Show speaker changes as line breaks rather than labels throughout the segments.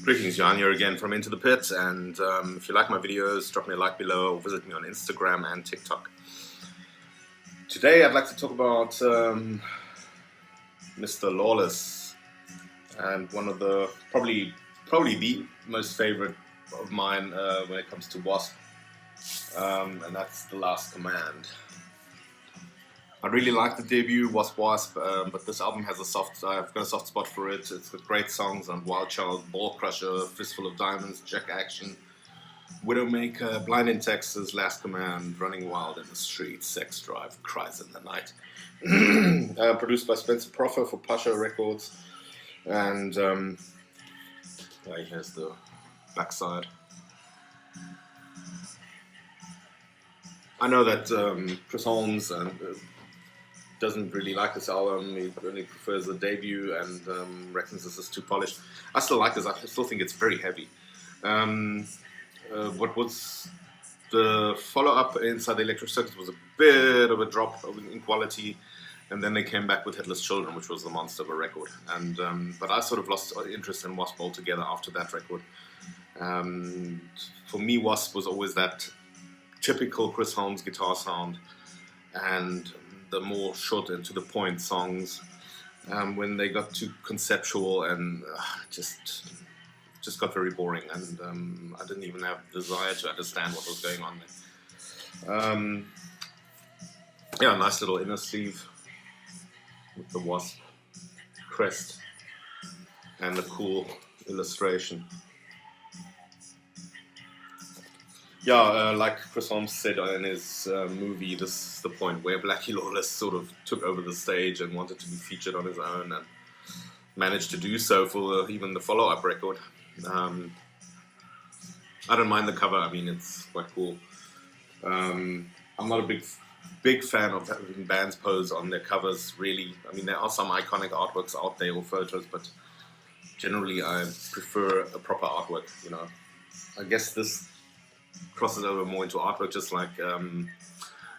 Greetings, Jan here again from Into the Pit, and if you like my videos, drop me a like below or visit me on Instagram and TikTok. Today I'd like to talk about Mr. Lawless, and one of the, probably the most favorite of mine when it comes to WASP, and that's The Last Command. I really like the debut, WASP, but this album has I've got a soft spot for it. It's got great songs on Wild Child, Ball Crusher, Fistful of Diamonds, Jack Action, Widowmaker, Blind in Texas, Last Command, Running Wild in the Streets, Sex Drive, Cries in the Night. Produced by Spencer Proffer for Pasha Records. And here's the backside. I know that Chris Holmes doesn't really like this album. He only prefers the debut and reckons this is too polished. I still like this. I still think it's very heavy. What was the follow-up Inside the Electric Circus was a bit of a drop in quality, and then they came back with Headless Children, which was the monster of a record. And but I sort of lost interest in WASP altogether after that record. For me, WASP was always that typical Chris Holmes guitar sound, and the more short and to the point songs. When they got too conceptual and just got very boring, and I didn't even have the desire to understand what was going on there. Yeah, nice little inner sleeve with the WASP crest and the cool illustration. Yeah, like Chris Holmes said in his movie, this is the point where Blackie Lawless sort of took over the stage and wanted to be featured on his own, and managed to do so for even the follow-up record. I don't mind the cover. I mean, it's quite cool. I'm not a big fan of having bands pose on their covers, really. I mean, there are some iconic artworks out there or photos, but generally I prefer a proper artwork, you know. I guess this crosses over more into artwork, just like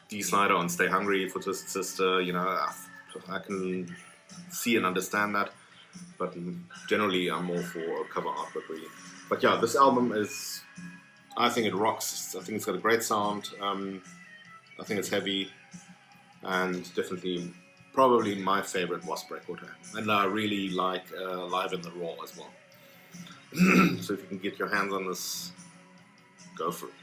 Dee Snider on Stay Hungry for Twisted Sister. You know, I can see and understand that, but generally I'm more for cover artwork, really. But yeah, this album is, I think it rocks. I think it's got a great sound. I think it's heavy, and definitely probably my favorite WASP record. And I really like Live in the Raw as well. So if you can get your hands on this, go for it.